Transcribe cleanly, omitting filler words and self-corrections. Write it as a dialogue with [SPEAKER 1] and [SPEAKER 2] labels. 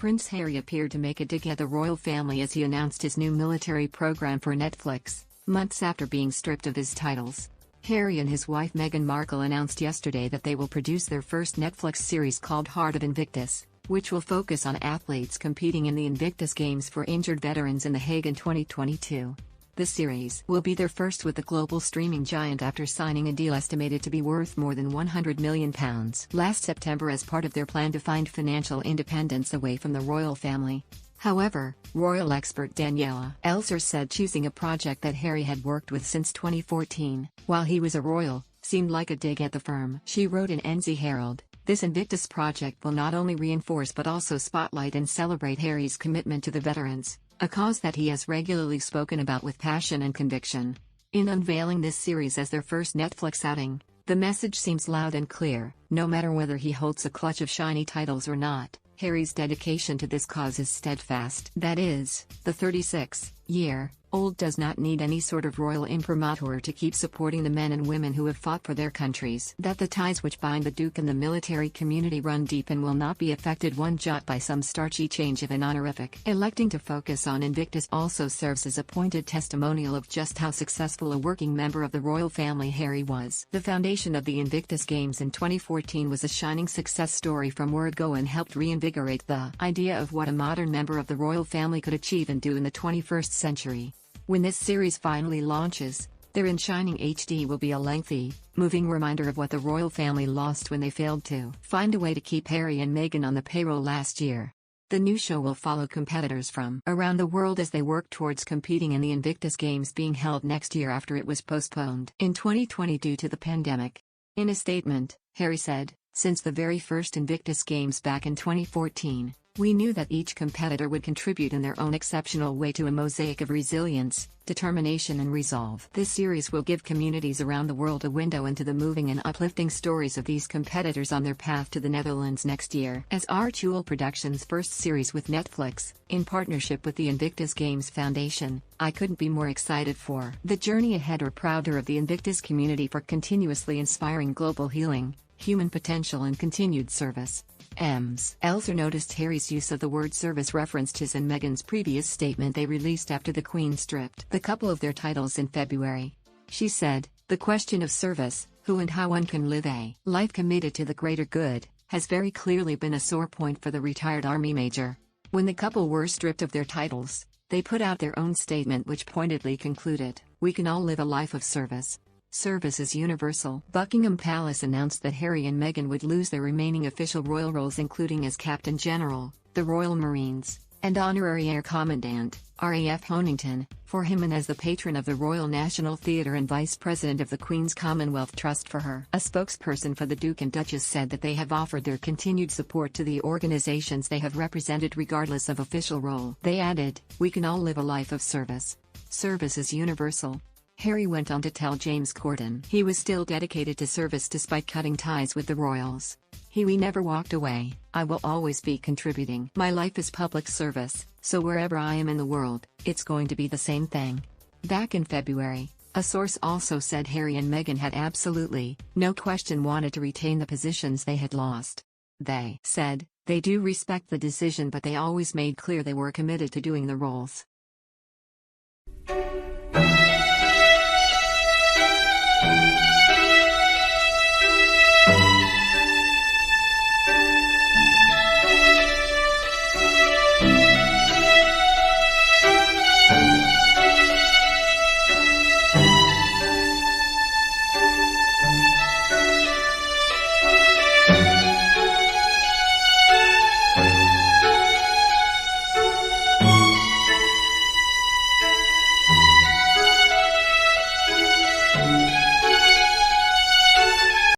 [SPEAKER 1] Prince Harry appeared to make a dig at the royal family as he announced his new military program for Netflix, months after being stripped of his titles. Harry and his wife Meghan Markle announced yesterday that they will produce their first Netflix series called Heart of Invictus, which will focus on athletes competing in the Invictus Games for injured veterans in The Hague in 2022. The series will be their first with the global streaming giant after signing a deal estimated to be worth more than £100 million last September as part of their plan to find financial independence away from the royal family. However, royal expert Daniela Elser said choosing a project that Harry had worked with since 2014, while he was a royal, seemed like a dig at the firm. She wrote in NZ Herald, "This Invictus project will not only reinforce but also spotlight and celebrate Harry's commitment to the veterans, a cause that he has regularly spoken about with passion and conviction." In unveiling this series as their first Netflix outing, the message seems loud and clear: no matter whether he holds a clutch of shiny titles or not, Harry's dedication to this cause is steadfast. That is, the 36-year-old does not need any sort of royal imprimatur to keep supporting the men and women who have fought for their countries. That the ties which bind the Duke and the military community run deep and will not be affected one jot by some starchy change of an honorific. Electing to focus on Invictus also serves as a pointed testimonial of just how successful a working member of the royal family Harry was. The foundation of the Invictus Games in 2014 was a shining success story from word go and helped reinvigorate the idea of what a modern member of the royal family could achieve and do in the 21st century. When this series finally launches, their in shining HD will be a lengthy, moving reminder of what the royal family lost when they failed to find a way to keep Harry and Meghan on the payroll last year. The new show will follow competitors from around the world as they work towards competing in the Invictus Games being held next year after it was postponed in 2020 due to the pandemic. In a statement, Harry said, "Since the very first Invictus Games back in 2014, we knew that each competitor would contribute in their own exceptional way to a mosaic of resilience, determination and resolve. This series will give communities around the world a window into the moving and uplifting stories of these competitors on their path to the Netherlands next year." As Archewell Productions' first series with Netflix, in partnership with the Invictus Games Foundation, I couldn't be more excited for the journey ahead or prouder of the Invictus community for continuously inspiring global healing, human potential and continued service. Elser noticed Harry's use of the word service referenced his and Meghan's previous statement they released after the Queen stripped the couple of their titles in February. She said, "The question of service, who and how one can live a life committed to the greater good, has very clearly been a sore point for the retired army major." When the couple were stripped of their titles, they put out their own statement which pointedly concluded, "We can all live a life of service. Service is universal." Buckingham Palace announced that Harry and Meghan would lose their remaining official royal roles including as Captain General, the Royal Marines, and Honorary Air Commandant, RAF Honington, for him and as the patron of the Royal National Theatre and Vice President of the Queen's Commonwealth Trust for her. A spokesperson for the Duke and Duchess said that they have offered their continued support to the organizations they have represented regardless of official role. They added, "We can all live a life of service. Service is universal." Harry went on to tell James Corden he was still dedicated to service despite cutting ties with the royals. "We never walked away. I will always be contributing. My life is public service, so wherever I am in the world, it's going to be the same thing." Back in February, a source also said Harry and Meghan had absolutely, no question wanted to retain the positions they had lost. They said, "They do respect the decision but they always made clear they were committed to doing the roles."